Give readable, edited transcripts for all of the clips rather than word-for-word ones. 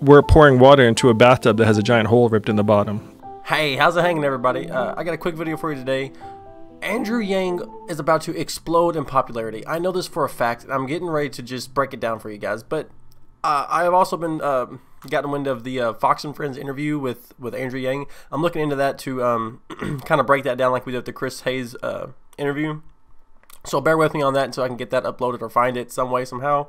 we're pouring water into a bathtub that has a giant hole ripped in the bottom. Hey, how's it hanging, everybody? I got a quick video for you today. Andrew Yang is about to explode in popularity. I know this for a fact, and I'm getting ready to just break it down for you guys. But I have also been gotten wind of the Fox and Friends interview with Andrew Yang. I'm looking into that to kind of break that down like we did with the Chris Hayes interview. So bear with me on that until I can get that uploaded or find it some way, somehow.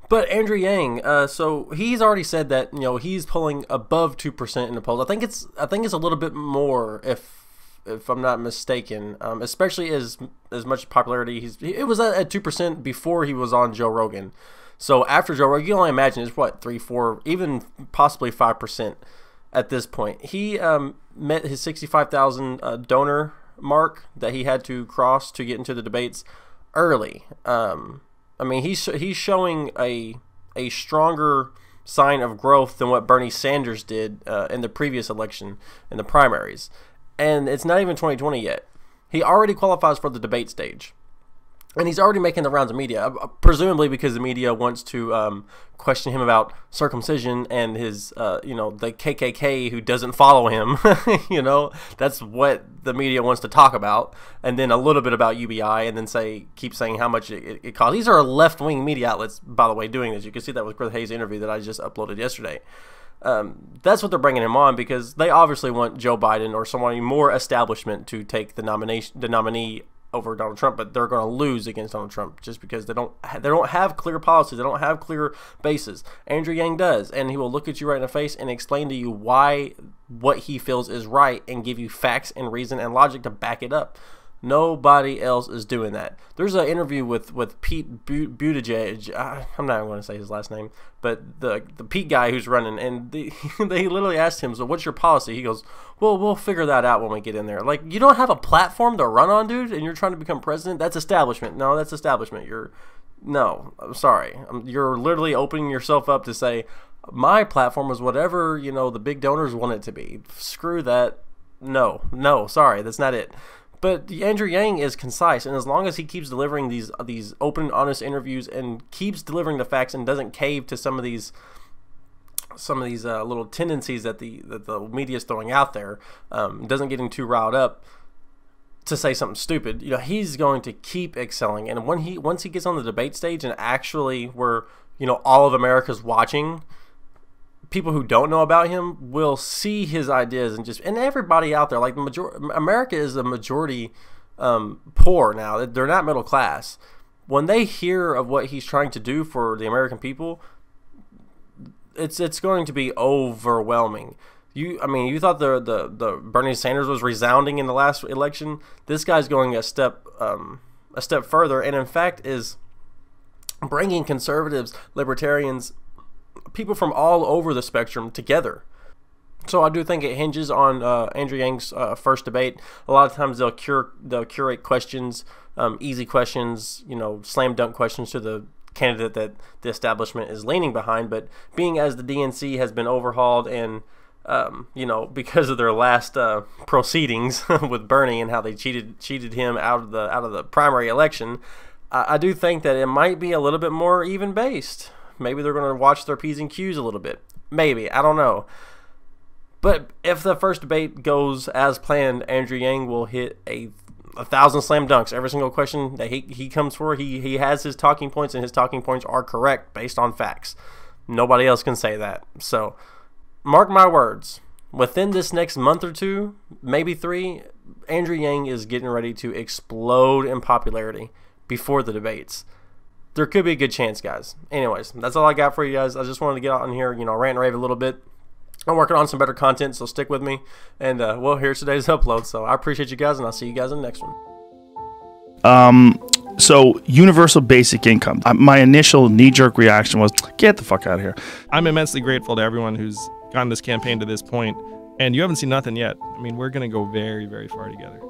But Andrew Yang, so he's already said that he's pulling above 2% in the polls. I think it's a little bit more if I'm not mistaken. Especially as much popularity it was at 2% before he was on Joe Rogan. So after Joe Rogan, you can only imagine it's what 3, 4, even possibly 5% at this point. He met his 65,000 donor mark that he had to cross to get into the debates early. I mean, he's showing a stronger sign of growth than what Bernie Sanders did in the previous election in the primaries. And it's not even 2020 yet. He already qualifies for the debate stage. And he's already making the rounds of media, presumably because the media wants to question him about circumcision and his, the KKK who doesn't follow him. That's what the media wants to talk about. And then a little bit about UBI, and then keep saying how much it costs. These are left-wing media outlets, by the way, doing this. You can see that with Chris Hayes' interview that I just uploaded yesterday. That's what they're bringing him on because they obviously want Joe Biden or someone more establishment to take the nominee over Donald Trump, but they're going to lose against Donald Trump just because they don't have clear policies, they don't have clear bases. Andrew Yang does, and he will look at you right in the face and explain to you why what he feels is right and give you facts and reason and logic to back it up. Nobody else is doing that. There's an interview with Pete Buttigieg. I'm not even going to say his last name, but the Pete guy who's running, and they literally asked him, "So what's your policy?" He goes, "Well, we'll figure that out when we get in there." Like, you don't have a platform to run on, dude, and you're trying to become president? That's establishment. No, that's establishment. No, I'm sorry. You're literally opening yourself up to say, my platform is whatever, the big donors want it to be. Screw that. No, sorry, that's not it. But Andrew Yang is concise, and as long as he keeps delivering these open, honest interviews and keeps delivering the facts and doesn't cave to some of these little tendencies that the media is throwing out there, doesn't get him too riled up to say something stupid, he's going to keep excelling. And once he gets on the debate stage and actually where all of America's watching, people who don't know about him will see his ideas and everybody out there, like America is a majority poor now. They're not middle class. When they hear of what he's trying to do for the American people, it's going to be overwhelming. You thought the Bernie Sanders was resounding in the last election. This guy's going a step further, and in fact is bringing conservatives, libertarians, people from all over the spectrum together. So I do think it hinges on Andrew Yang's first debate. A lot of times they'll curate questions, easy questions, slam dunk questions to the candidate that the establishment is leaning behind. But being as the DNC has been overhauled and because of their last proceedings with Bernie and how they cheated him out of the primary election, I do think that it might be a little bit more even based. Maybe they're going to watch their P's and Q's a little bit. Maybe. I don't know. But if the first debate goes as planned, Andrew Yang will hit 1,000 slam dunks. Every single question that he comes for, he has his talking points, and his talking points are correct based on facts. Nobody else can say that. So, mark my words. Within this next month or two, maybe 3, Andrew Yang is getting ready to explode in popularity before the debates. There could be a good chance, guys. Anyways, that's all I got for you guys. I just wanted to get out on here, rant and rave a little bit. I'm working on some better content, so stick with me. And, here's today's upload. So I appreciate you guys, and I'll see you guys in the next one. So universal basic income. My initial knee-jerk reaction was, get the fuck out of here. I'm immensely grateful to everyone who's gotten this campaign to this point, and you haven't seen nothing yet. I mean, we're going to go very, very far together.